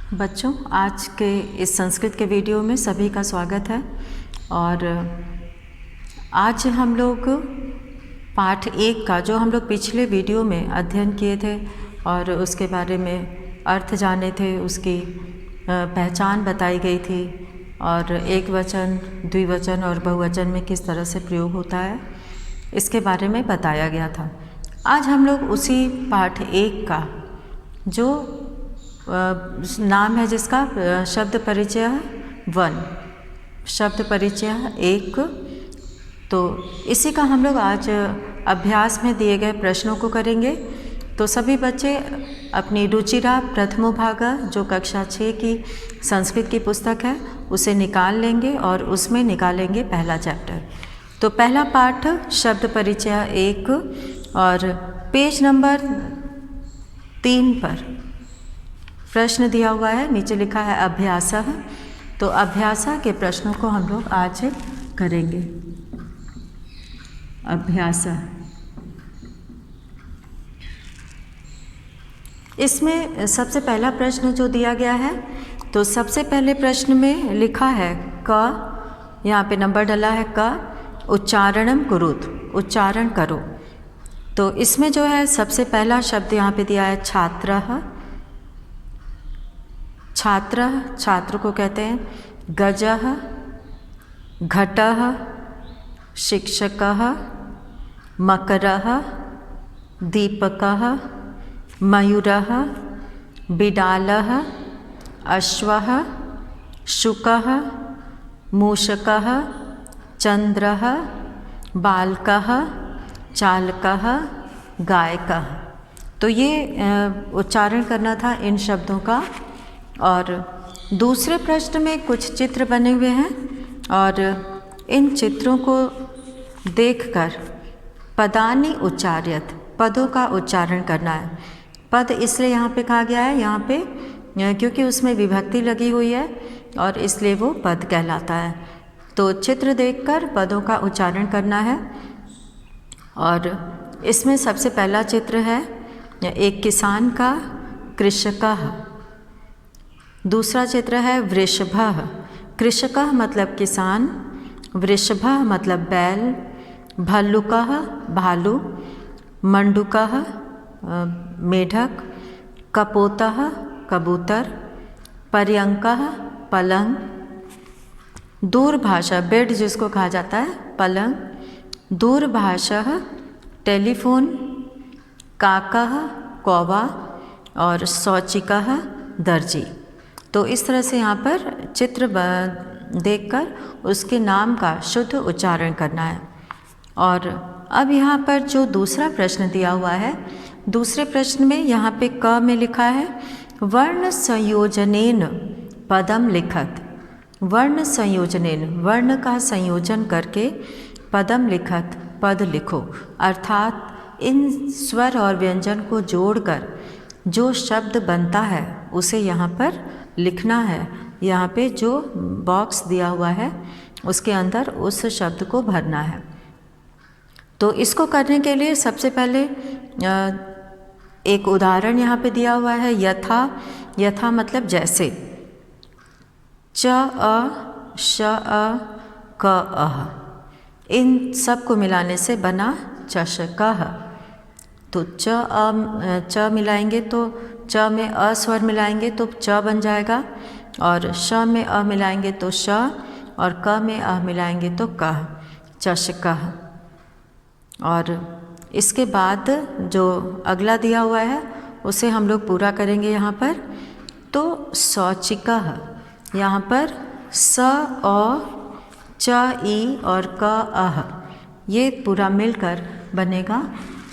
बच्चों, आज के इस संस्कृत के वीडियो में सभी का स्वागत है। और आज हम लोग पाठ 1 का जो हम लोग पिछले वीडियो में अध्ययन किए थे और उसके बारे में अर्थ जाने थे, उसकी पहचान बताई गई थी और एक वचन, द्विवचन और बहुवचन में किस तरह से प्रयोग होता है, इसके बारे में बताया गया था। आज हम लोग उसी पाठ 1 का जो नाम है जिसका शब्द परिचय 1, शब्द परिचय 1, तो इसी का हम लोग आज अभ्यास में दिए गए प्रश्नों को करेंगे। तो सभी बच्चे अपनी रुचिरा प्रथमोभागा जो कक्षा 6 की संस्कृत की पुस्तक है उसे निकाल लेंगे और उसमें निकालेंगे पहला चैप्टर। तो पहला पाठ शब्द परिचय 1 और पेज नंबर 3 पर प्रश्न दिया हुआ है, नीचे लिखा है अभ्यासः। तो अभ्यासः के प्रश्नों को हम लोग आज करेंगे। अभ्यासः, इसमें सबसे पहला प्रश्न जो दिया गया है, तो सबसे पहले प्रश्न में लिखा है क, यहाँ पे नंबर डला है क, उच्चारणम कुरुत, उच्चारण करो। तो इसमें जो है सबसे पहला शब्द यहाँ पे दिया है छात्रः। छात्र, छात्र को कहते हैं गजः, घटः, शिक्षकः, मकरः, दीपकः, मयूरः, बिडालः, अश्वः, शुकः, मूषकः, चंद्रः, बालकः, चालकः, गायकः। तो ये उच्चारण करना था इन शब्दों का। और दूसरे प्रश्न में कुछ चित्र बने हुए हैं और इन चित्रों को देखकर पदानि उच्चार्यत, पदों का उच्चारण करना है। पद इसलिए यहाँ पे कहा गया है, यहाँ पे क्योंकि उसमें विभक्ति लगी हुई है और इसलिए वो पद कहलाता है। तो चित्र देखकर पदों का उच्चारण करना है। और इसमें सबसे पहला चित्र है एक किसान का, कृषकः। दूसरा चित्र है वृषभः। कृषकः मतलब किसान, वृषभः मतलब बैल, भल्लुकः भालू, मंडूकः मेढक, कपोतः कबूतर, पर्यंकः पलंग, दूरभाषा बेड जिसको कहा जाता है, पलंग, दूरभाषः टेलीफोन, काकः कौवा और शौचिकः दर्जी। तो इस तरह से यहाँ पर चित्र देखकर उसके नाम का शुद्ध उच्चारण करना है। और अब यहाँ पर जो दूसरा प्रश्न दिया हुआ है, दूसरे प्रश्न में यहाँ पे क में लिखा है वर्ण संयोजनेन पदम लिखत। वर्ण संयोजनेन, वर्ण का संयोजन करके पदम लिखत, पद लिखो। अर्थात इन स्वर और व्यंजन को जोड़कर जो शब्द बनता है उसे यहाँ पर लिखना है। यहाँ पे जो बॉक्स दिया हुआ है उसके अंदर उस शब्द को भरना है। तो इसको करने के लिए सबसे पहले एक उदाहरण यहाँ पे दिया हुआ है, यथा। यथा मतलब जैसे, च अ, श अ, क अह, इन सब को मिलाने से बना चषकः। तो च मिलाएंगे तो च में अ स्वर मिलाएंगे तो च बन जाएगा, और श में अ मिलाएंगे तो श, और क में अ मिलाएंगे तो कः, चषकः। और इसके बाद जो अगला दिया हुआ है उसे हम लोग पूरा करेंगे यहाँ पर। तो शौचिकः, यहाँ पर स अ च ई और क अह, ये पूरा मिलकर बनेगा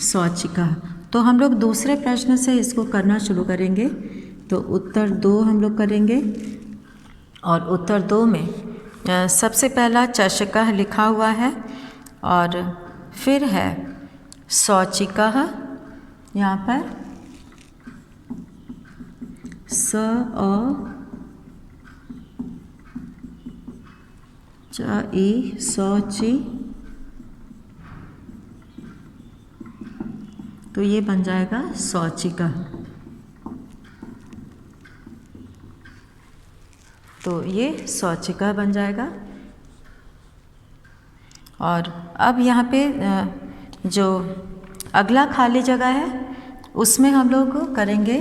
शौचिकः। तो हम लोग दूसरे प्रश्न से इसको करना शुरू करेंगे। तो उत्तर 2 हम लोग करेंगे और उत्तर 2 में सबसे पहला चषकः लिखा हुआ है और फिर है शौचिकः। यहाँ पर स अ च ई शौची, तो ये बन जाएगा शौचिकः। तो ये शौचिका बन जाएगा। और अब यहाँ पे जो अगला खाली जगह है उसमें हम लोग करेंगे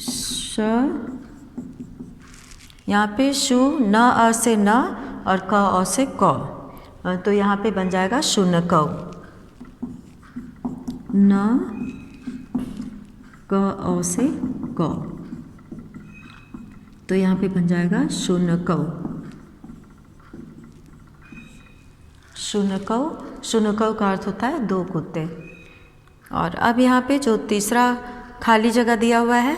श, यहाँ पे शु, न अ से न और क अ से क, तो यहाँ पे बन जाएगा शुनकौ। न क अ से क, तो यहाँ पे बन जाएगा शुनकौ। शुनकौ, शुनकौ का अर्थ होता है दो कुत्ते। और अब यहाँ पे जो तीसरा खाली जगह दिया हुआ है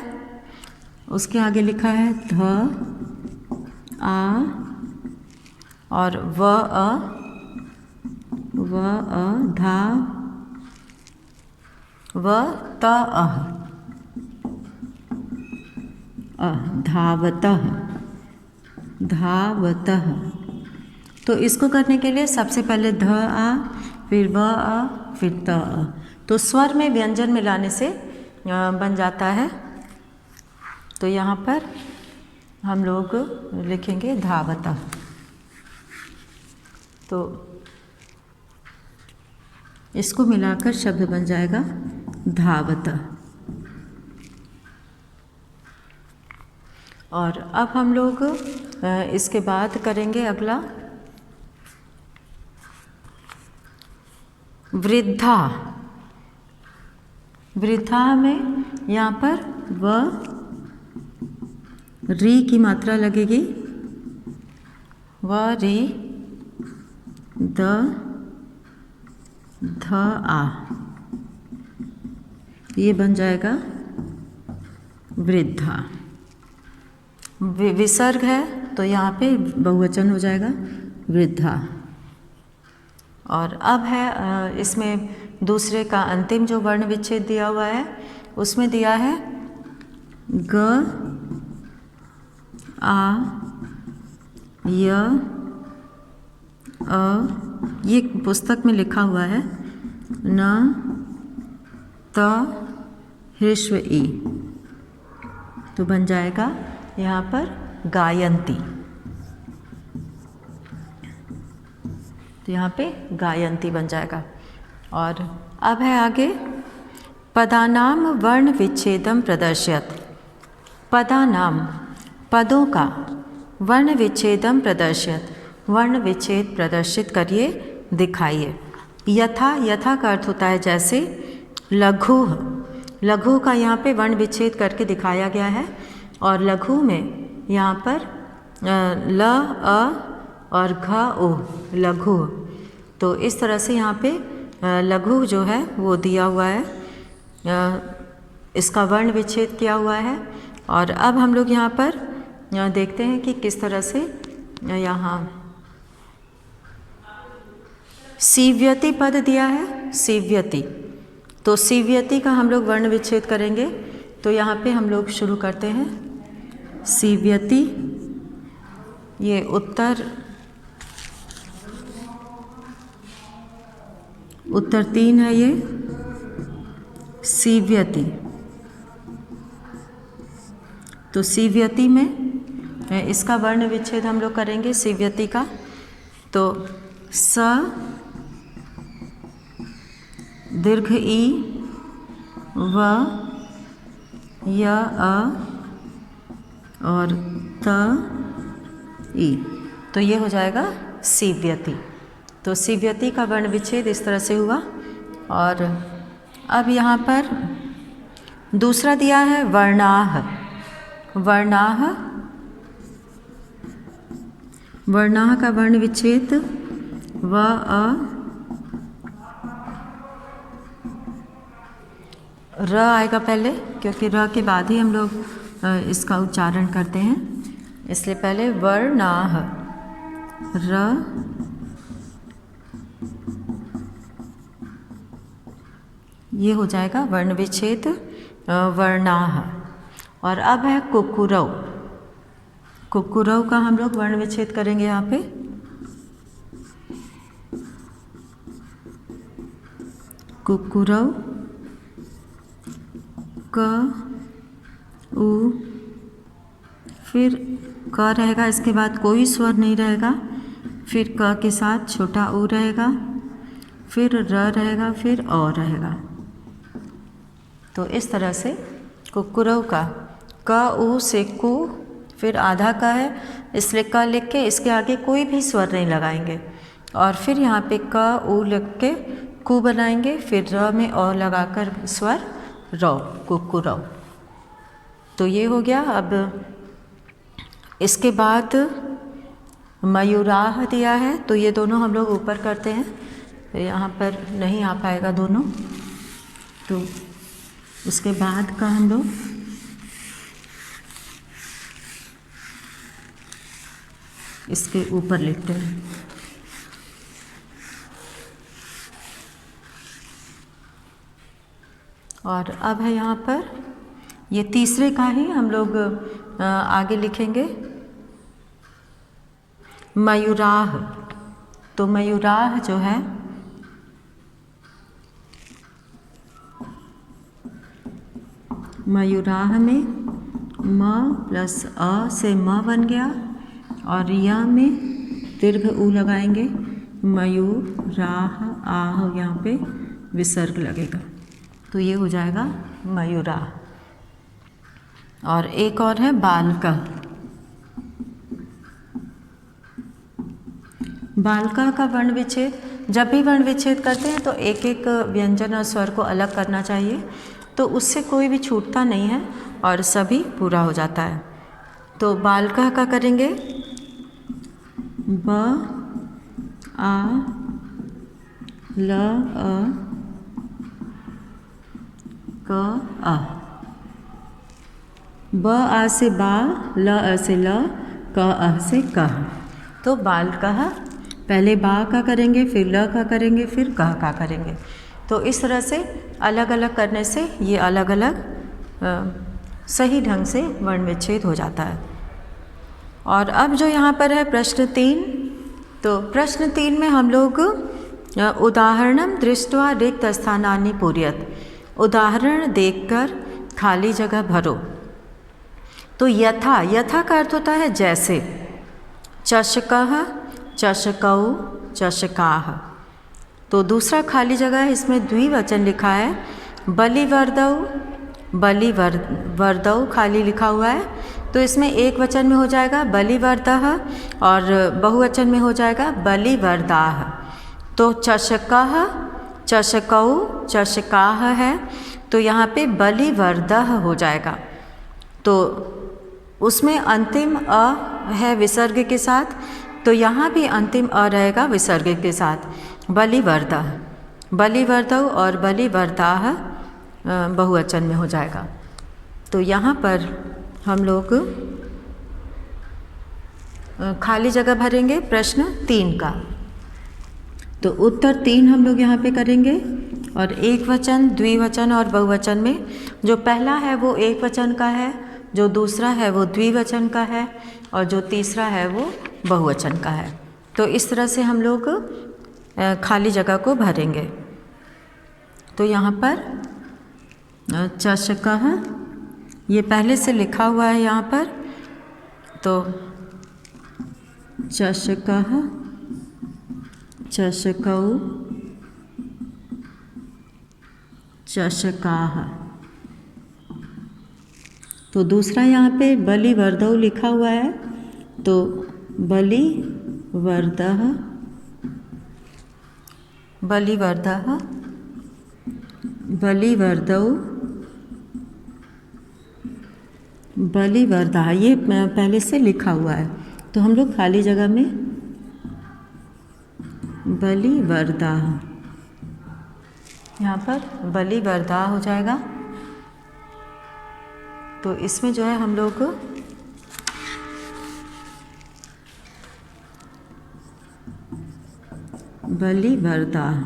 उसके आगे लिखा है ध, आ और व अ, धा, व त अह, धावतः, धावतः। तो इसको करने के लिए सबसे पहले ध आ, फिर व आ, फिर त आ। तो स्वर में व्यंजन मिलाने से बन जाता है। तो यहाँ पर हम लोग लिखेंगे धावतः। तो इसको मिलाकर शब्द बन जाएगा धावतः। और अब हम लोग इसके बाद करेंगे अगला वृद्धा। वृद्धा में यहाँ पर व री की मात्रा लगेगी, व री द ध आ, ये बन जाएगा वृद्धा। विसर्ग है तो यहाँ पे बहुवचन हो जाएगा वृद्धा। और अब है इसमें दूसरे का अंतिम जो वर्ण विच्छेद दिया हुआ है उसमें दिया है ग आ य अ, ये पुस्तक में लिखा हुआ है न त ह्रस्व ई, तो बन जाएगा यहाँ पर गायंती। तो यहाँ पे गायंती बन जाएगा। और अब है आगे पदानाम वर्ण विच्छेदम प्रदर्शयत। पदानाम, पदों का वर्ण विच्छेदम प्रदर्शयत, वर्ण विच्छेद प्रदर्शित करिए, दिखाइए। यथा, यथा का अर्थ होता है जैसे। लघु, लघु का यहाँ पे वर्ण विच्छेद करके दिखाया गया है। और लघु में यहाँ पर ल अ और घ ओ, लघु। तो इस तरह से यहाँ पे लघु जो है वो दिया हुआ है, इसका वर्ण विच्छेद किया हुआ है। और अब हम लोग यहाँ पर देखते हैं कि किस तरह से यहाँ सीव्यति पद दिया है, सीव्यति। तो सीव्यति का हम लोग वर्ण विच्छेद करेंगे। तो यहाँ पे हम लोग शुरू करते हैं सीव्यति। ये उत्तर 3 है ये सीव्यति। तो सीव्यति में इसका वर्ण विच्छेद हम लोग करेंगे सीव्यति का। तो स दीर्घ ई व य अ और त ई, तो ये हो जाएगा सीव्यति। तो सीव्यति का वर्ण विच्छेद इस तरह से हुआ। और अब यहाँ पर दूसरा दिया है वर्णाह। वर्णाह, वर्णाह का वर्ण विच्छेद व अ, र आएगा पहले, क्योंकि र के बाद ही हम लोग इसका उच्चारण करते हैं, इसलिए पहले वर्णाह। र ये हो जाएगा वर्ण विच्छेद वर्णाह। और अब है कुक्कुरौ। कुक्कुरौ का हम लोग वर्ण विच्छेद करेंगे यहाँ पे। कुक्कुरौ क उ फिर क रहेगा, इसके बाद कोई स्वर नहीं रहेगा, फिर क के साथ छोटा ऊ रहेगा, फिर र रहेगा, फिर अ रहेगा। तो इस तरह से कुक्कुरऊ का क ऊ से कु, फिर आधा का है इसलिए क लिख के इसके आगे कोई भी स्वर नहीं लगाएंगे, और फिर यहाँ पे क ऊ लिख के कु बनाएंगे, फिर र में अ लगाकर स्वर रौ, कुक्कुरऊ। तो ये हो गया। अब इसके बाद मयूराह दिया है, तो ये दोनों हम लोग ऊपर करते हैं, तो यहाँ पर नहीं आ पाएगा दोनों, तो उसके बाद का हम लोग इसके ऊपर लिखते हैं। और अब है यहाँ पर ये तीसरे का ही हम लोग आगे लिखेंगे मयूराह। तो मयूराह जो है मयूराह में म प्लस अ से म बन गया, और या में दीर्घ ऊ लगाएंगे, मयूराह आह यहाँ पे विसर्ग लगेगा, तो ये हो जाएगा मयूराह। और एक और है बालका। बालका का वर्ण विच्छेद, जब भी वर्ण विच्छेद करते हैं तो एक एक व्यंजन और स्वर को अलग करना चाहिए, तो उससे कोई भी छूटता नहीं है और सभी पूरा हो जाता है। तो बालका का करेंगे ब आ ल अ क आ। ब आ से बा, ल अ से ल, क अ से कह। तो बालकः, पहले बा का करेंगे, फिर ल का करेंगे, फिर कह का करेंगे। तो इस तरह से अलग अलग करने से ये अलग अलग सही ढंग से वर्ण विच्छेद हो जाता है। और अब जो यहाँ पर है प्रश्न 3, तो प्रश्न 3 में हम लोग उदाहरणम दृष्ट्वा रिक्त स्थानानि पूरयत, उदाहरण देखकर खाली जगह भरो। तो यथा, यथा का अर्थ होता है जैसे, चषकः, चषकौ, चषकाः। तो दूसरा खाली जगह है, इसमें द्विवचन लिखा है, बलिवर्दौ, बलिवर्दौ खाली लिखा हुआ है, तो इसमें एक वचन में हो जाएगा बलिवर्दः और बहुवचन में हो जाएगा बलिवर्दाः। तो चषकः, चषकौ, चषकाः है, तो यहाँ पे बलिवर्दः हो जाएगा। तो उसमें अंतिम अ है विसर्ग के साथ, तो यहाँ भी अंतिम अ रहेगा विसर्ग के साथ, बलिवर्दः, बलिवर्दौ और बलिवर्दाः बहुवचन में हो जाएगा। तो यहाँ पर हम लोग खाली जगह भरेंगे प्रश्न 3 का। तो उत्तर 3 हम लोग यहाँ पे करेंगे, और एक वचन, द्विवचन और बहुवचन में जो पहला है वो एक वचन का है, जो दूसरा है वो द्विवचन का है, और जो तीसरा है वो बहुवचन का है। तो इस तरह से हम लोग खाली जगह को भरेंगे। तो यहाँ पर चषकः, ये पहले से लिखा हुआ है यहाँ पर, तो चषकः, चषकौ, चषकाः। तो दूसरा यहाँ पे बलिवर्दौ लिखा हुआ है, तो बलिवर्दः, बलिवर्दः, बलिवर्दौ, बलिवर्दाः, ये पहले से लिखा हुआ है, तो हम लोग खाली जगह में बलिवर्दाः, यहाँ पर बलिवर्दाः हो जाएगा। तो इसमें जो है हम लोग बलिवर्दाः,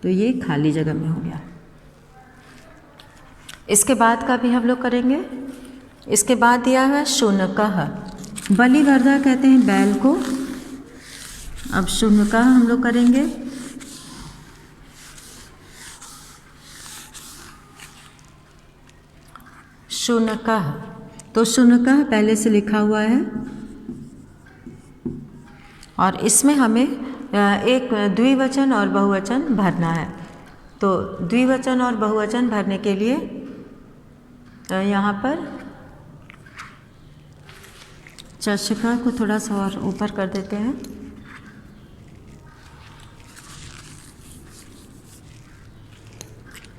तो ये खाली जगह में हो गया। इसके बाद का भी हम लोग करेंगे। इसके बाद दिया है शुनकः, बलिवर्दा कहते हैं बैल को, अब शुनकः हम लोग करेंगे। शुनकः, तो शुनकः पहले से लिखा हुआ है और इसमें हमें एक द्विवचन और बहुवचन भरना है। तो द्विवचन और बहुवचन भरने के लिए यहाँ पर चषका को थोड़ा सा और ऊपर कर देते हैं।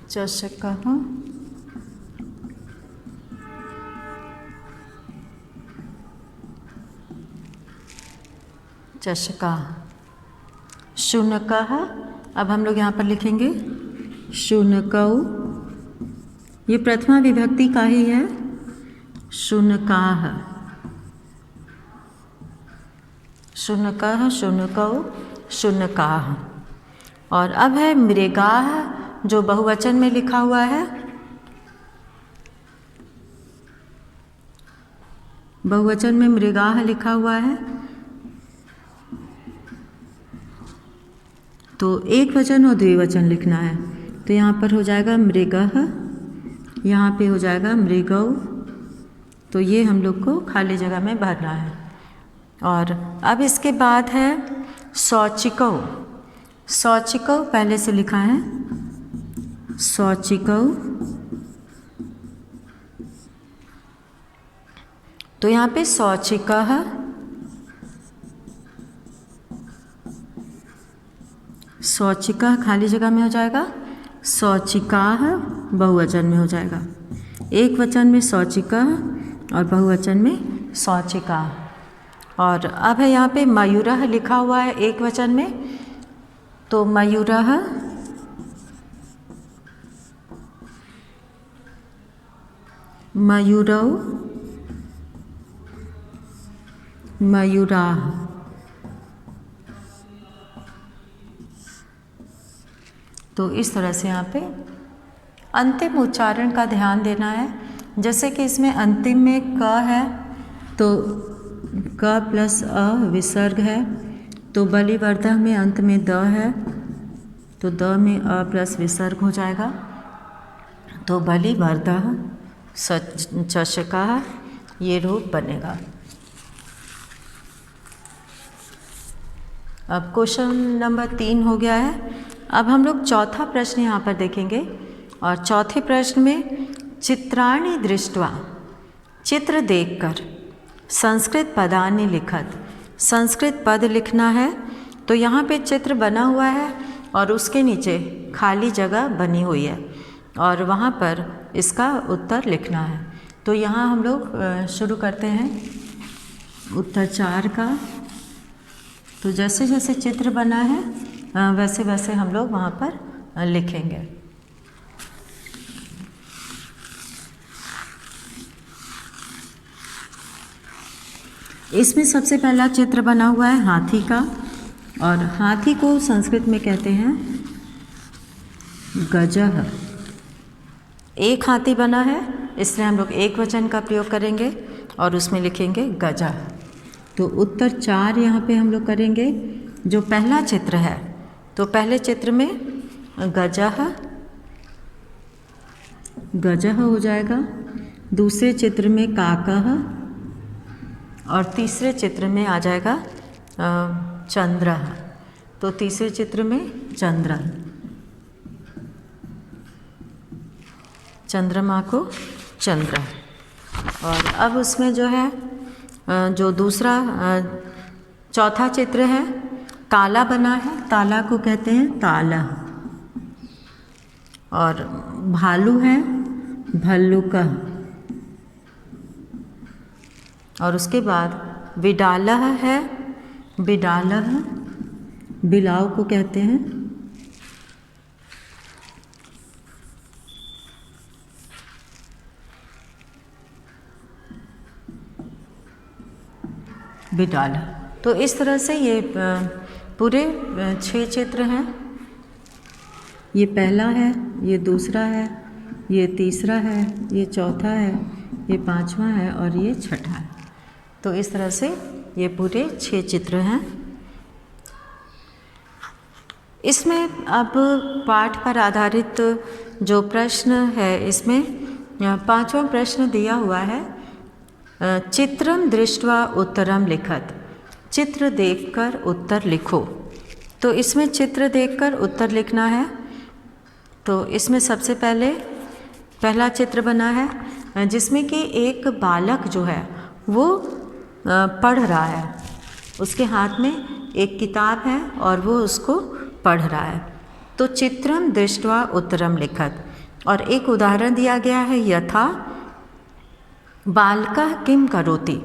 चषकः चषका। शुनकः अब हम लोग यहाँ पर लिखेंगे शुनकौ, ये प्रथमा विभक्ति का ही है। शुनकाः, शुनकः, शुनकौ, शुनकाः। और अब है मृगाः, जो बहुवचन में लिखा हुआ है। बहुवचन में मृगाः लिखा हुआ है, तो एक वचन और द्विवचन लिखना है। तो यहाँ पर हो जाएगा मृगः, यहाँ पे हो जाएगा मृगौ। तो ये हम लोग को खाली जगह में भरना है। और अब इसके बाद है शौचिकौ। शौचिकौ पहले से लिखा है, शौचिकौ। तो यहाँ पे शौचिकः, शौचिकः खाली जगह में हो जाएगा, शौचिकाः बहुवचन में हो जाएगा। एक वचन में शौचिकः और बहुवचन में शौचिकाः। और अब है यहाँ पे मयूरः लिखा हुआ है एक वचन में, तो मयूरः, मयूरौ, मयूराः। तो इस तरह से यहाँ पे अंतिम उच्चारण का ध्यान देना है। जैसे कि इसमें अंतिम में क है, तो क प्लस अ विसर्ग है। तो बलिवर्धक में अंत में द है, तो द में अ प्लस विसर्ग हो जाएगा। तो बलिवर्धक चषकाः, ये रूप बनेगा। अब क्वेश्चन नंबर 3 हो गया है। अब हम लोग चौथा प्रश्न यहाँ पर देखेंगे। और चौथे प्रश्न में चित्राणि दृष्ट्वा, चित्र देखकर, संस्कृत पदानि लिखत, संस्कृत पद लिखना है। तो यहाँ पे चित्र बना हुआ है और उसके नीचे खाली जगह बनी हुई है और वहाँ पर इसका उत्तर लिखना है। तो यहाँ हम लोग शुरू करते हैं उत्तर 4 का। तो जैसे जैसे चित्र बना है वैसे वैसे हम लोग वहाँ पर लिखेंगे। इसमें सबसे पहला चित्र बना हुआ है हाथी का, और हाथी को संस्कृत में कहते हैं गजः। एक हाथी बना है, इसलिए हम लोग एक वचन का प्रयोग करेंगे और उसमें लिखेंगे गजः। तो उत्तर 4 यहाँ पे हम लोग करेंगे। जो पहला चित्र है, तो पहले चित्र में गजः, गजः हो जाएगा। दूसरे चित्र में काकः और तीसरे चित्र में आ जाएगा चंद्रः। तो तीसरे चित्र में चंद्र, चंद्रमा को चंद्र। और अब उसमें जो है जो दूसरा चौथा चित्र है ताला बना है, ताला को कहते हैं ताला। और भालू है भल्लुकः। और उसके बाद बिडालः है, बिडालः, बिलाव को कहते हैं बिडालः। तो इस तरह से ये पूरे 6 चित्र हैं। ये पहला है, ये दूसरा है, ये तीसरा है, ये चौथा है, ये पांचवा है और ये छठा है। तो इस तरह से ये पूरे 6 चित्र हैं। इसमें अब पाठ पर आधारित जो प्रश्न है, इसमें 5वां प्रश्न दिया हुआ है चित्रम दृष्ट्वा उत्तरम लिखत, चित्र देखकर उत्तर लिखो। तो इसमें चित्र देखकर उत्तर लिखना है। तो इसमें सबसे पहला चित्र बना है जिसमें कि एक बालक जो है वो पढ़ रहा है, उसके हाथ में एक किताब है और वो उसको पढ़ रहा है। तो चित्रम दृष्ट्वा उत्तरम लिखत। और एक उदाहरण दिया गया है, यथा बालकः किम करोति,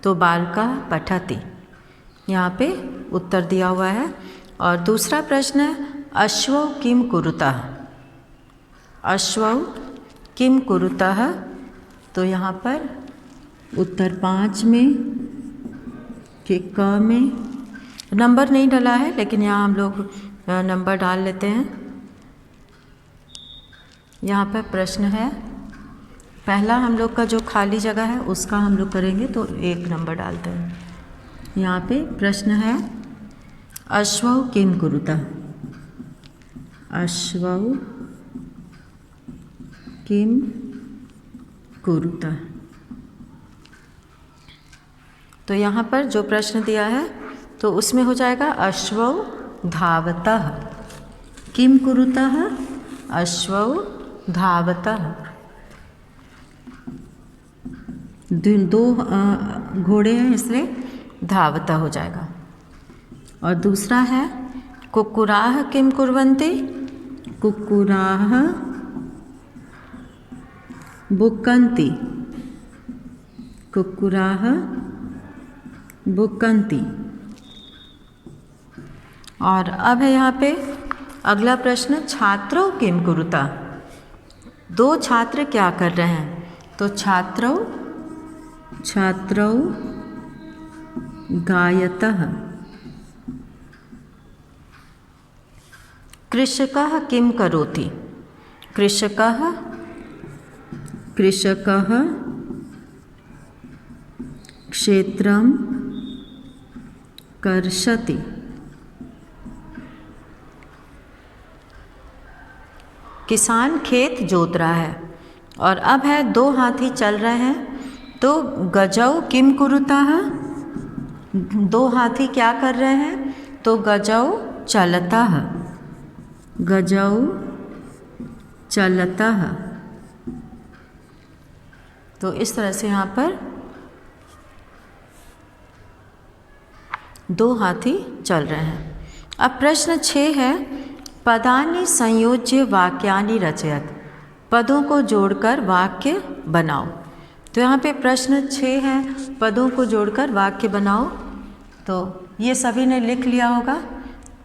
तो बालकः पठति, यहाँ पे उत्तर दिया हुआ है। और दूसरा प्रश्न है, अश्वौ किम कुरुतः, अश्वौ किम कुरुतः, तो यहाँ पर उत्तर 5 में कि क में नंबर नहीं डला है, लेकिन यहाँ हम लोग नंबर डाल लेते हैं। यहाँ पर प्रश्न है, पहला हम लोग का जो खाली जगह है उसका हम लोग करेंगे, तो 1 नंबर डालते हैं। यहाँ पे प्रश्न है, अश्वौ किम कुरुतः, अश्वौ किम कुरुतः। तो यहाँ पर जो प्रश्न दिया है तो उसमें हो जाएगा अश्वौ धावतः, किम कुरुतः, अश्वौ धावतः। 2 घोड़े हैं इसलिए धावतः हो जाएगा। और दूसरा है, कुक्कुराः किम कुर्वन्ति, कुक्कुराः बुक्कन्ति, कुक्कुराः बुक्कन्ति। और अब है यहाँ पे अगला प्रश्न, छात्रौ किम कुरुतः, 2 छात्र क्या कर रहे हैं, तो छात्रौ गायतः। कृषकः किम करोति, कृषकः क्षेत्रं कर्षति। किसान खेत जोत रहा है। और अब है 2 हाथी चल रहे हैं, तो गजौ किम कुरुतः, 2 हाथी क्या कर रहे हैं, तो गजौ चलतः, गजौ चलतः। तो इस तरह से यहाँ पर 2 हाथी चल रहे हैं। अब प्रश्न 6 है, पदानि संयोज्य वाक्यानि रचयत, पदों को जोड़कर वाक्य बनाओ। तो यहाँ पे प्रश्न 6 है, पदों को जोड़कर वाक्य बनाओ। तो ये सभी ने लिख लिया होगा।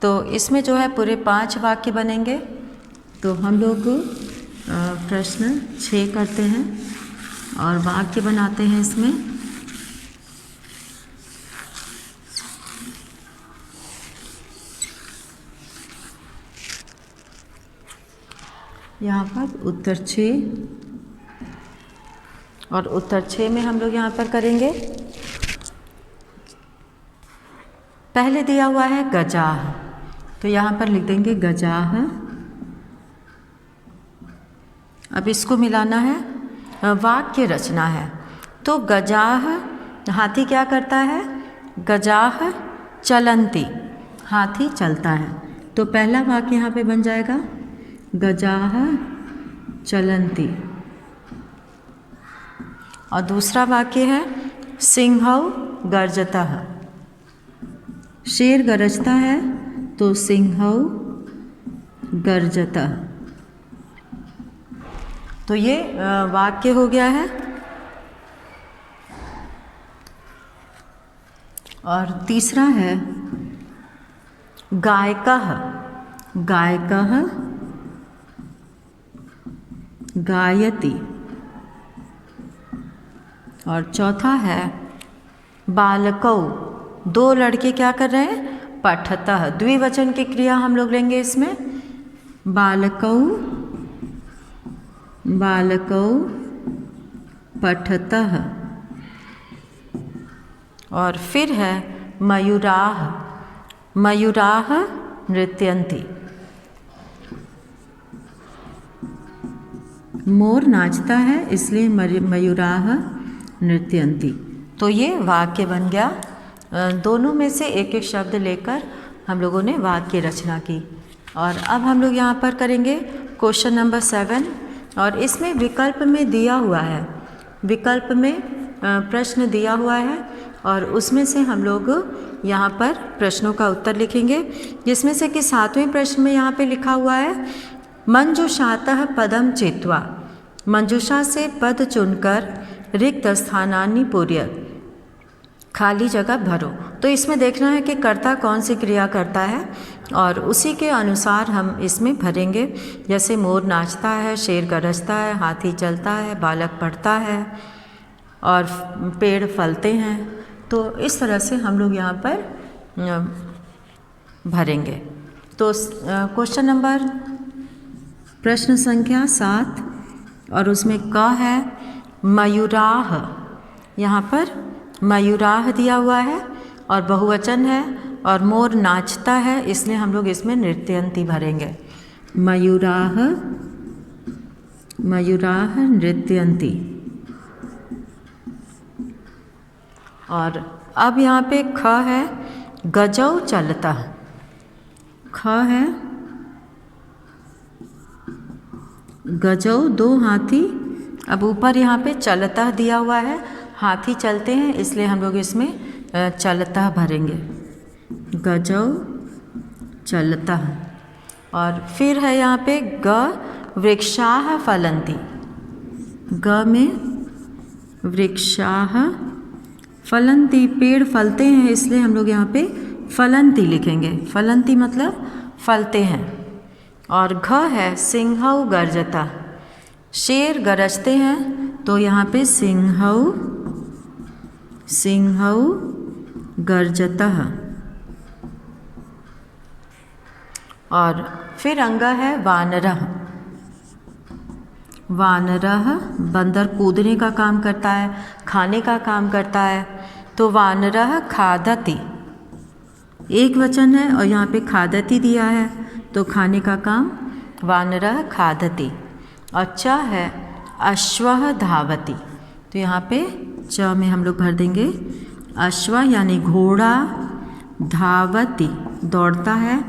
तो इसमें जो है पूरे 5 वाक्य बनेंगे। तो हम लोग प्रश्न 6 करते हैं और वाक्य बनाते हैं इसमें। यहाँ पर उत्तर 6 और उत्तर 6 में हम लोग यहाँ पर करेंगे। पहले दिया हुआ है गजाह, तो यहाँ पर लिख देंगे गजाह। अब इसको मिलाना है, वाक्य रचना है। तो गजाह, हाथी क्या करता है, गजाह चलंती, हाथी चलता है। तो पहला वाक्य यहाँ पे बन जाएगा गजाह चलंती। और दूसरा वाक्य है सिंहौ गर्जतः, शेर गरजता है, तो सिंहौ गर्जतः। तो ये वाक्य हो गया है। और तीसरा है गायकः, गायकः गायति। और चौथा है बालकौ, 2 लड़के क्या कर रहे हैं, पठतः। द्विवचन की क्रिया हम लोग लेंगे इसमें, बालकौ पठतः। और फिर है मयूराः, मयूराः नृत्यन्ति, मोर नाचता है इसलिए मयूराः नृत्यन्ति। तो ये वाक्य बन गया। दोनों में से एक एक शब्द लेकर हम लोगों ने वाक्य रचना की। और अब हम लोग यहाँ पर करेंगे क्वेश्चन नंबर 7, और इसमें विकल्प में दिया हुआ है, विकल्प में प्रश्न दिया हुआ है, और उसमें से हम लोग यहाँ पर प्रश्नों का उत्तर लिखेंगे, जिसमें से कि 7वें प्रश्न में यहाँ पे लिखा हुआ है मंजूषातः पदम चित्वा, मंजूषा से पद चुनकर रिक्त स्थानानि पूरयत, खाली जगह भरो। तो इसमें देखना है कि कर्ता कौन सी क्रिया करता है और उसी के अनुसार हम इसमें भरेंगे। जैसे मोर नाचता है, शेर गरजता है, हाथी चलता है, बालक पढ़ता है और पेड़ फलते हैं। तो इस तरह से हम लोग यहाँ पर भरेंगे। तो क्वेश्चन नंबर प्रश्न संख्या 7, और उसमें क है मयूराह। यहाँ पर मयूराह दिया हुआ है और बहुवचन है, और मोर नाचता है, इसलिए हम लोग इसमें नृत्यन्ति भरेंगे। मयूराह, मयूराह नृत्यन्ति। और अब यहाँ पे ख है गजौ चलता, ख है गजौ, 2 हाथी। अब ऊपर यहाँ पे चलता दिया हुआ है, हाथी चलते हैं, इसलिए हम लोग इसमें चलता भरेंगे, गजौ चलता। और फिर है यहाँ पे ग वृक्षाः फलन्ति, ग में वृक्षाः फलन्ति, पेड़ फलते हैं, इसलिए हम लोग यहाँ पे फलन्ति लिखेंगे। फलन्ति मतलब फलते हैं। और घ है सिंहौ गर्जता, शेर गरजते हैं, तो यहाँ पे सिंहौ, सिंहौ गर्जतः। और फिर अंग है वानरः, वानरः बंदर कूदने का काम करता है, खाने का काम करता है। तो वानरः खादति, एक वचन है और यहाँ पे खादति दिया है, तो खाने का काम वानरः खादति। और च है अश्वः धावति, तो यहाँ पे च में हम लोग भर देंगे अश्व यानी घोड़ा, धावति दौड़ता है,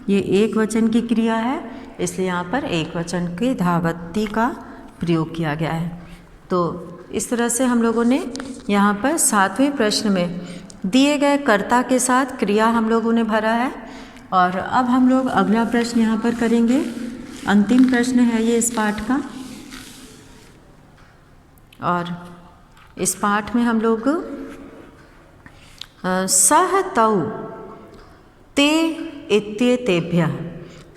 ये एक वचन की क्रिया है, इसलिए यहाँ पर एक वचन के धावति का प्रयोग किया गया है। तो इस तरह से हम लोगों ने यहाँ पर 7वें प्रश्न में दिए गए कर्ता के साथ क्रिया हम लोगों ने भरा है। और अब हम लोग अगला प्रश्न यहाँ पर करेंगे, अंतिम प्रश्न है ये इस पाठ का। और इस पाठ में हम लोग सह तौ ते इत्येतेभ्यः,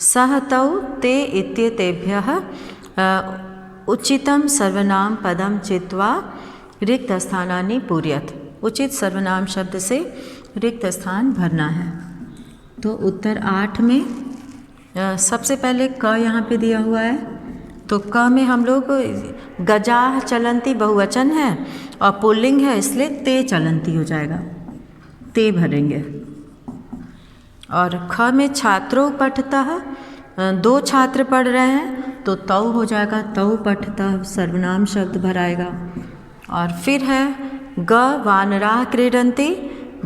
सह तौ ते इत्येतेभ्यः उचितं सर्वनाम पदम चित्वा रिक्त स्थानानि पूरयत। उचित सर्वनाम शब्द से रिक्त स्थान भरना है। तो उत्तर 8 में सबसे पहले क यहाँ पे दिया हुआ है, तो क में हम लोग गजाः चलन्ति बहुवचन है और पुल्लिंग है, इसलिए ते चलन्ति हो जाएगा, ते भरेंगे। और ख में छात्रों पठतः, 2 छात्र पढ़ रहे हैं, तो तौ हो जाएगा, तौ पठतः सर्वनाम शब्द भराएगा। और फिर है ग वानराः क्रीडन्ति,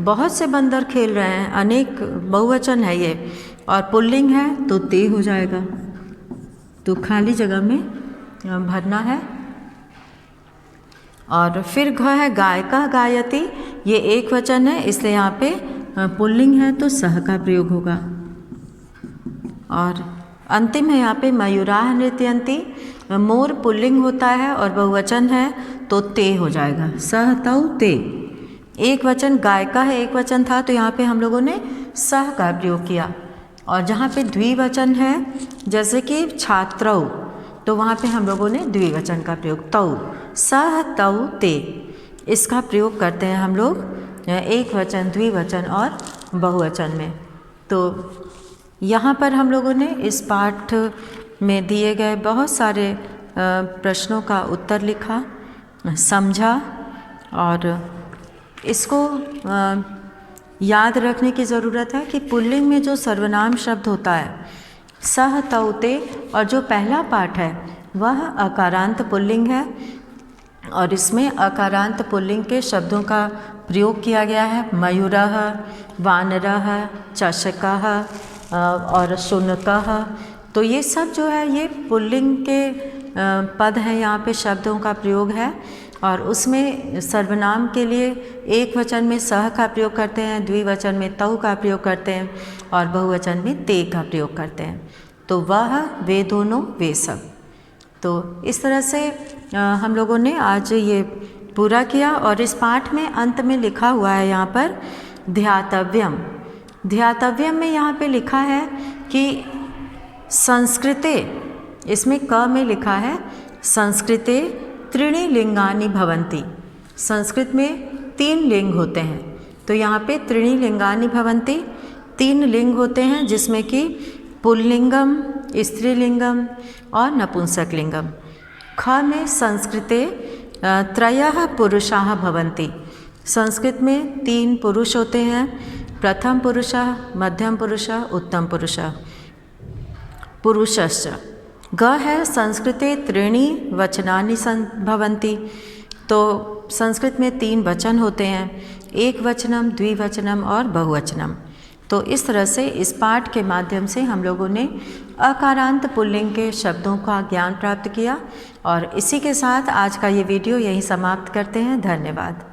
बहुत से बंदर खेल रहे हैं, अनेक बहुवचन है ये, और पुल्लिंग है तो ते हो जाएगा, तो खाली जगह में भरना है। और फिर घ है गायकः गायति, ये एक वचन है, इसलिए यहाँ पे पुल्लिंग है तो सह का प्रयोग होगा। और अंतिम है यहाँ पे मयूराः नृत्यन्ति, मोर पुल्लिंग होता है और बहुवचन है तो ते हो जाएगा, सह तौ ते। एक वचन गायिका है, एक वचन था, तो यहाँ पे हम लोगों ने सह का प्रयोग किया। और जहाँ पे द्विवचन है जैसे कि छात्रौ, तो वहाँ पे हम लोगों ने द्विवचन का प्रयोग तौ, सह तौ ते, इसका प्रयोग करते हैं हम लोग एक वचन, द्विवचन और बहुवचन में। तो यहाँ पर हम लोगों ने इस पाठ में दिए गए बहुत सारे प्रश्नों का उत्तर लिखा, समझा, और इसको याद रखने की ज़रूरत है कि पुल्लिंग में जो सर्वनाम शब्द होता है सह तौ ते, और जो पहला पाठ है वह अकारांत पुल्लिंग है, और इसमें अकारांत पुल्लिंग के शब्दों का प्रयोग किया गया है। मयूरः, वानरः, चषकः और शुनकः। तो ये सब जो है ये पुल्लिंग के पद हैं, यहाँ पे शब्दों का प्रयोग है। और उसमें सर्वनाम के लिए एक वचन में सह का प्रयोग करते हैं, द्विवचन में तौ का प्रयोग करते हैं और बहुवचन में ते का प्रयोग करते हैं। तो वह, वे दोनों, वे सब। तो इस तरह से हम लोगों ने आज ये पूरा किया। और इस पाठ में अंत में लिखा हुआ है यहाँ पर ध्यातव्यम। ध्यातव्यम में यहाँ पे लिखा है कि संस्कृते, इसमें क में लिखा है संस्कृते त्रीणि लिंगानि भवन्ति। संस्कृत में 3 लिंग होते हैं। तो यहाँ पे त्रीणि लिंगानि भवन्ति, 3 लिंग होते हैं, जिसमें कि पुल्लिंगम, स्त्रीलिंगम और नपुंसकलिंगम। ख में संस्कृते त्रयः पुरुषाः भवन्ति। संस्कृत में 3 पुरुष होते हैं, प्रथम पुरुषः, मध्यम पुरुषः, उत्तम पुरुषः, पुरुषश्च। ग है संस्कृते त्रीणि वचनानि भवन्ति। तो संस्कृत में 3 वचन होते हैं, एक वचनम, द्विवचनम और बहुवचनम। तो इस तरह से इस पाठ के माध्यम से हम लोगों ने अकारांत पुल्लिंग के शब्दों का ज्ञान प्राप्त किया। और इसी के साथ आज का ये वीडियो यहीं समाप्त करते हैं। धन्यवाद।